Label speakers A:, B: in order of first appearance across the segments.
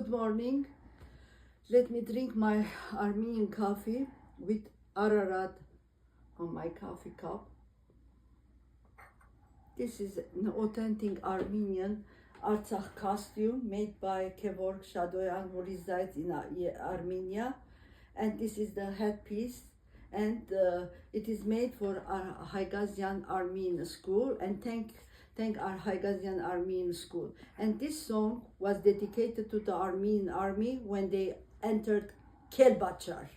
A: Good morning. Let me drink my Armenian coffee with Ararat on my coffee cup. This is an authentic Armenian Artsakh costume made by Kevork Shadoyan, who resides in Armenia. And this is the headpiece. And it is made for our Haigazian Armenian school. And thank our Haigazian Armenian school. And this song was dedicated to the Armenian army when they entered Kelbachar.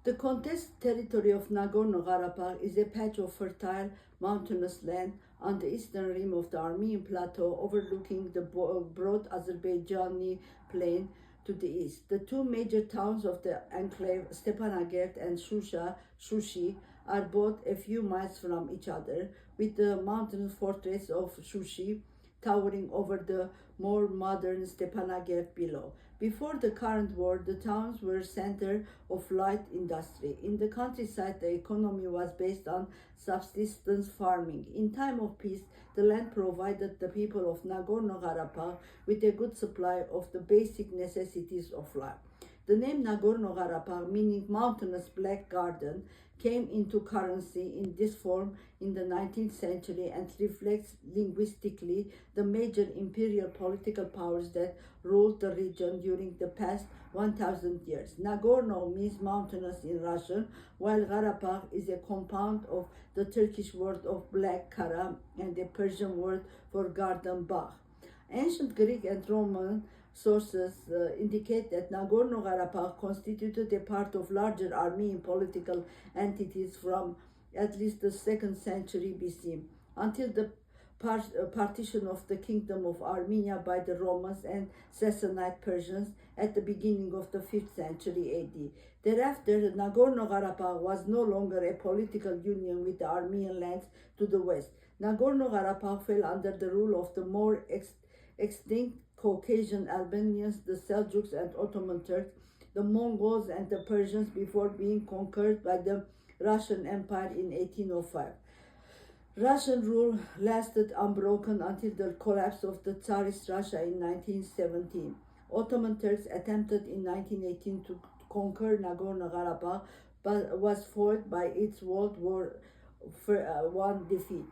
A: The contested territory of Nagorno-Karabakh is a patch of fertile mountainous land on the eastern rim of the Armenian plateau, overlooking the broad Azerbaijani plain to the east. The two major towns of the enclave, Stepanakert and Shushi, are both a few miles from each other, with the mountain fortress of Shushi towering over the more modern Stepanakert below. Before the current war, the towns were center of light industry. In the countryside, the economy was based on subsistence farming. In time of peace, the land provided the people of Nagorno-Karabakh with a good supply of the basic necessities of life. The name Nagorno-Karabakh, meaning mountainous black garden, came into currency in this form in the 19th century and reflects linguistically the major imperial political powers that ruled the region during the past 1,000 years. Nagorno means mountainous in Russian, while Karabakh is a compound of the Turkish word of black kara and the Persian word for garden bagh. Ancient Greek and Roman sources indicate that Nagorno-Karabakh constituted a part of larger Armenian political entities from at least the 2nd century BC until the partition of the Kingdom of Armenia by the Romans and Sassanid Persians at the beginning of the 5th century AD. Thereafter, Nagorno-Karabakh was no longer a political union with the Armenian lands to the west. Nagorno-Karabakh fell under the rule of the more extinct Caucasian Albanians, the Seljuks and Ottoman Turks, the Mongols and the Persians before being conquered by the Russian Empire in 1805. Russian rule lasted unbroken until the collapse of the Tsarist Russia in 1917. Ottoman Turks attempted in 1918 to conquer Nagorno-Karabakh, but was foiled by its World War I defeat.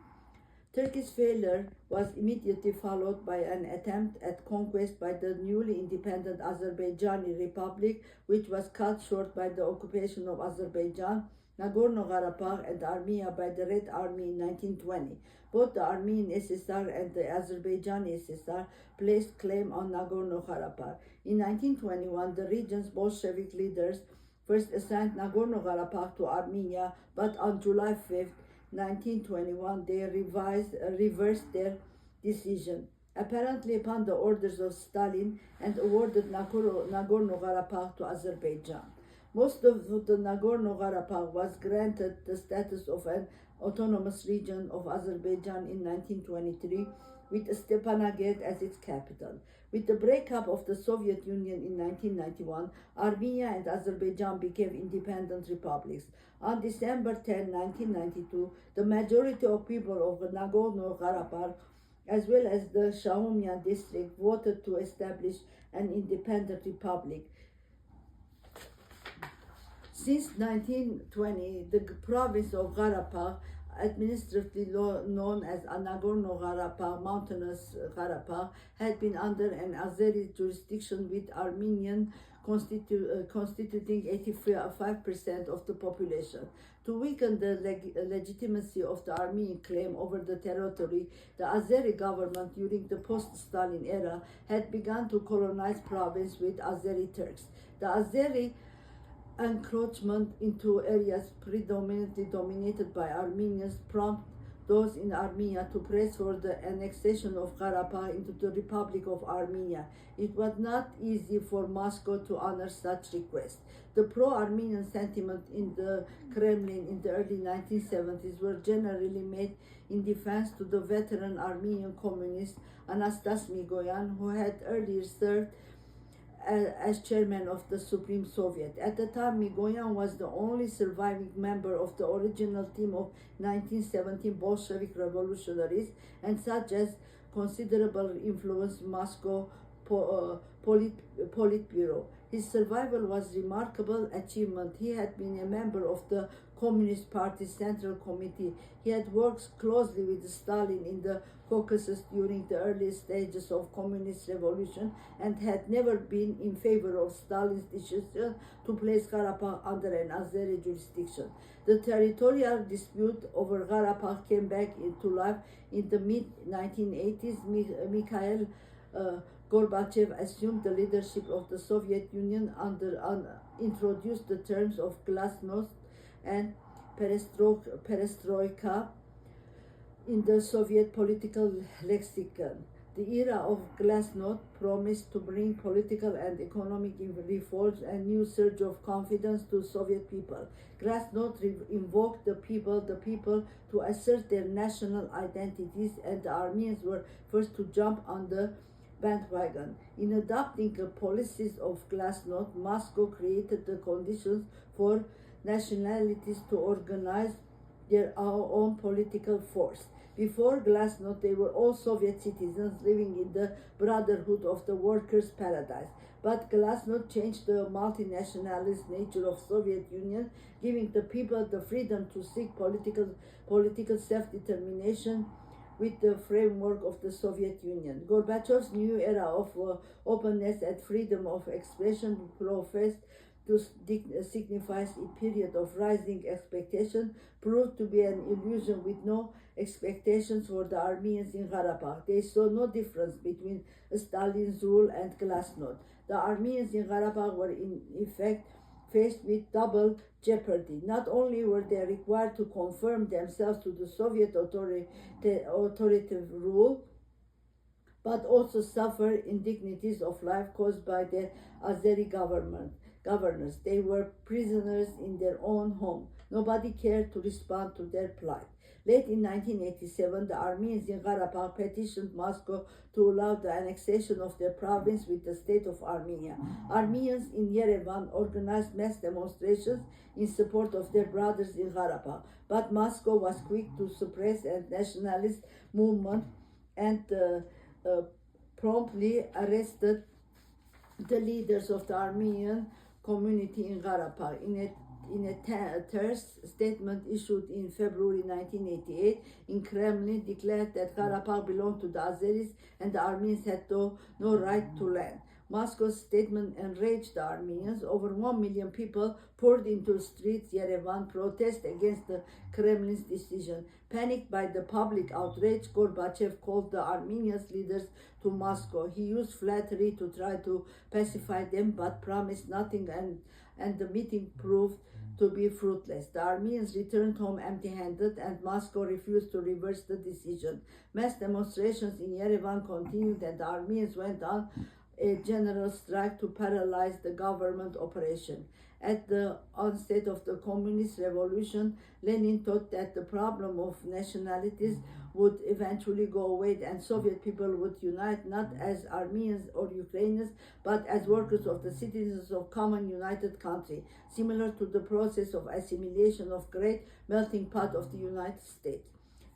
A: Turkey's failure was immediately followed by an attempt at conquest by the newly independent Azerbaijani Republic, which was cut short by the occupation of Azerbaijan, Nagorno-Karabakh and Armenia by the Red Army in 1920. Both the Armenian SSR and the Azerbaijani SSR placed claim on Nagorno-Karabakh. In 1921, the region's Bolshevik leaders first assigned Nagorno-Karabakh to Armenia, but on July 5th, 1921, they reversed their decision, apparently upon the orders of Stalin, and awarded Nagorno-Karabakh to Azerbaijan. Most of the Nagorno-Karabakh was granted the status of an autonomous region of Azerbaijan in 1923, with Stepanakert as its capital. With the breakup of the Soviet Union in 1991, Armenia and Azerbaijan became independent republics. On December 10, 1992, the majority of people of Nagorno-Karabakh, as well as the Shahumyan district, voted to establish an independent republic. Since 1920, the province of Karabakh, administratively known as Nagorno-Karabakh, Mountainous Karabakh, had been under an Azeri jurisdiction, with Armenian constituting 85% of the population. To weaken the legitimacy of the Armenian claim over the territory, the Azeri government during the post-Stalin era had begun to colonize province with Azeri Turks. The Azeri encroachment into areas predominantly dominated by Armenians prompted those in Armenia to press for the annexation of Karabakh into the Republic of Armenia. It was not easy for Moscow to honor such requests. The pro-Armenian sentiment in the Kremlin in the early 1970s were generally made in defense to the veteran Armenian communist Anastas Migoyan, who had earlier served as chairman of the Supreme Soviet. At the time, Migoyan was the only surviving member of the original team of 1917 Bolshevik revolutionaries, and such as considerable influence Moscow Politburo. His survival was a remarkable achievement. He had been a member of the Communist Party's Central Committee. He had worked closely with Stalin in the Caucasus during the early stages of communist revolution and had never been in favor of Stalin's decision to place Karabakh under an Azeri jurisdiction. The territorial dispute over Karabakh came back into life in the mid-1980s. Mikhail Gorbachev assumed the leadership of the Soviet Union introduced the terms of glasnost and perestroika in the Soviet political lexicon. The era of glasnost promised to bring political and economic reforms and new surge of confidence to Soviet people. Glasnost invoked the people to assert their national identities, and the Armenians were first to jump on the bandwagon. In adopting policies of glasnost, Moscow created the conditions for nationalities to organize their own political force. Before glasnost, they were all Soviet citizens living in the brotherhood of the workers' paradise. But glasnost changed the multinationalist nature of Soviet Union, giving the people the freedom to seek political self-determination with the framework of the Soviet Union. Gorbachev's new era of openness and freedom of expression professed to signify a period of rising expectation proved to be an illusion with no expectations for the Armenians in Karabakh. They saw no difference between Stalin's rule and glasnost. The Armenians in Karabakh were in effect faced with double jeopardy. Not only were they required to conform themselves to the Soviet authoritative rule, but also suffer indignities of life caused by the Azeri governors. They were prisoners in their own home. Nobody cared to respond to their plight. Late in 1987, the Armenians in Karabakh petitioned Moscow to allow the annexation of their province with the state of Armenia. Armenians in Yerevan organized mass demonstrations in support of their brothers in Karabakh, but Moscow was quick to suppress a nationalist movement and promptly arrested the leaders of the Armenian community in Karabakh. In a terse statement issued in February 1988, in Kremlin declared that Karabakh belonged to the Azeris and the Armenians had no right to land. Moscow's statement enraged the Armenians. Over 1 million people poured into streets Yerevan protest against the Kremlin's decision. Panicked by the public outrage, Gorbachev called the Armenians leaders to Moscow. He used flattery to try to pacify them, but promised nothing, and the meeting proved to be fruitless. The Armenians returned home empty-handed, and Moscow refused to reverse the decision. Mass demonstrations in Yerevan continued, and the Armenians went on a general strike to paralyze the government operation. At the onset of the communist revolution, Lenin thought that the problem of nationalities would eventually go away and Soviet people would unite not as Armenians or Ukrainians, but as workers of the citizens of common united country, similar to the process of assimilation of great melting pot of the United States.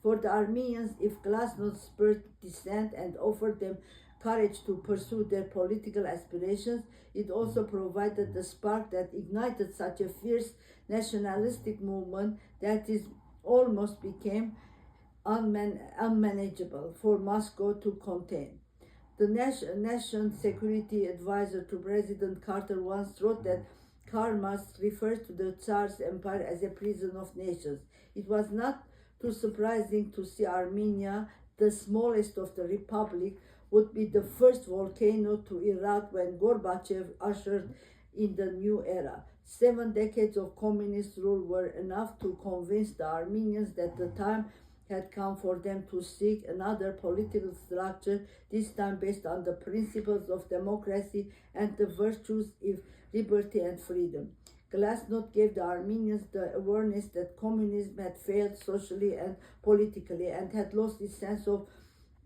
A: For the Armenians, if glasnost spurred dissent and offered them courage to pursue their political aspirations, it also provided the spark that ignited such a fierce nationalistic movement that it almost became unmanageable for Moscow to contain. The National Security Advisor to President Carter once wrote that Karl refers to the Tsar's empire as a prison of nations. It was not too surprising to see Armenia, the smallest of the republic, would be the first volcano to erupt when Gorbachev ushered in the new era. 7 decades of communist rule were enough to convince the Armenians that the time had come for them to seek another political structure, this time based on the principles of democracy and the virtues of liberty and freedom. Glasnost gave the Armenians the awareness that communism had failed socially and politically and had lost its sense of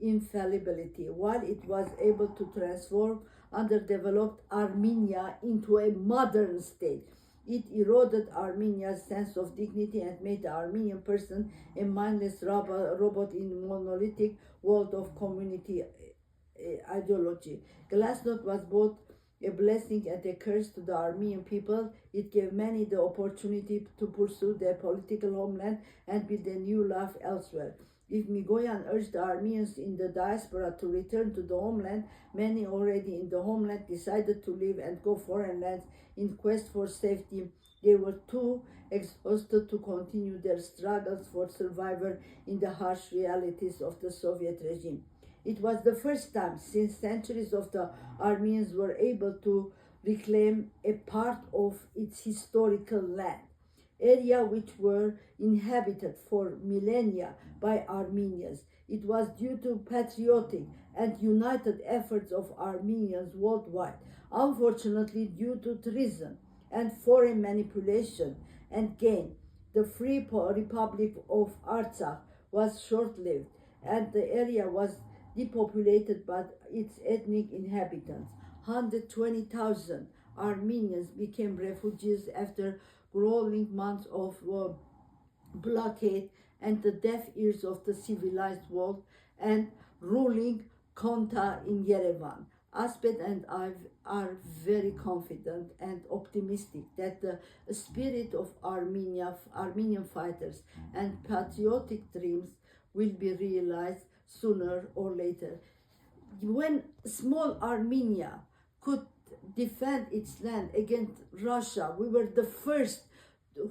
A: infallibility, while it was able to transform underdeveloped Armenia into a modern state. It eroded Armenia's sense of dignity and made the Armenian person a mindless robot in a monolithic world of community ideology. Glasnost was both a blessing and a curse to the Armenian people. It gave many the opportunity to pursue their political homeland and build a new life elsewhere. If Migoyan urged the Armenians in the diaspora to return to the homeland, many already in the homeland decided to leave and go foreign lands in quest for safety. They were too exhausted to continue their struggles for survival in the harsh realities of the Soviet regime. It was the first time since centuries of the Armenians were able to reclaim a part of its historical land, area which were inhabited for millennia by Armenians. It was due to patriotic and united efforts of Armenians worldwide. Unfortunately, due to treason and foreign manipulation and gain, the Free Republic of Artsakh was short-lived, and the area was depopulated by its ethnic inhabitants. 120,000 Armenians became refugees after grueling months of blockade and the deaf ears of the civilized world and ruling junta in Yerevan. Aspet and I are very confident and optimistic that the spirit of Armenian fighters and patriotic dreams will be realized sooner or later. When small Armenia could defend its land against Russia, we were the first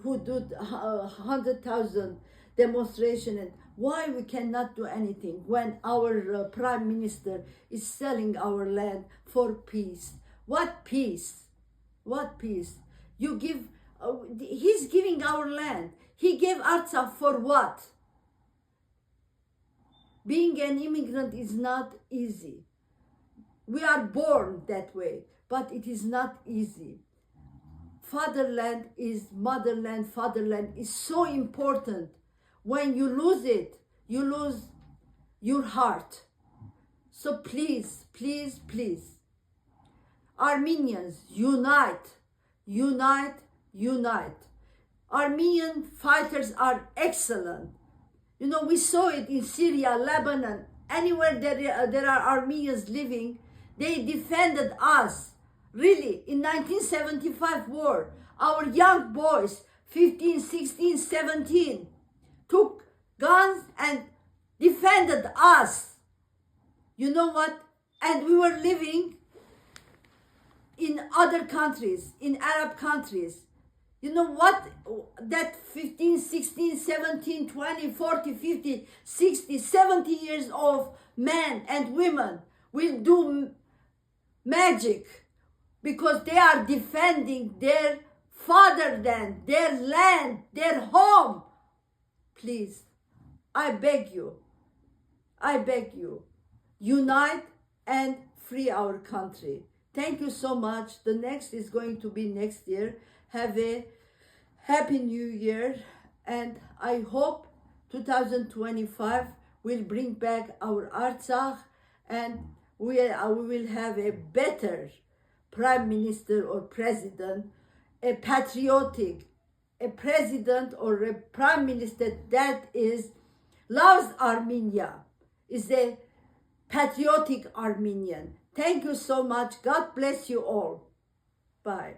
A: who did 100,000 demonstration. And why we cannot do anything when our prime minister is selling our land for peace? What peace? What peace? You give, he's giving our land. He gave Artsakh for what? Being an immigrant is not easy. We are born that way, but it is not easy. Fatherland is motherland, fatherland is so important. When you lose it, you lose your heart. So please, please, please, Armenians, unite, unite, unite. Armenian fighters are excellent. You know, we saw it in Syria, Lebanon, anywhere there are Armenians living, they defended us. Really, in 1975 war, our young boys, 15, 16, 17, took guns and defended us. You know what? And we were living in other countries, in Arab countries. You know what? That 15, 16, 17, 20, 40, 50, 60, 70 years of men and women will do magic because they are defending their fatherland, their land, their home. Please, I beg you, unite and free our country. Thank you so much. The next is going to be next year. Have a happy new year, and I hope 2025 will bring back our Artsakh, and we will have a better prime minister or president, a patriotic, a president or a prime minister that loves Armenia, is a patriotic Armenian. Thank you so much. God bless you all. Bye.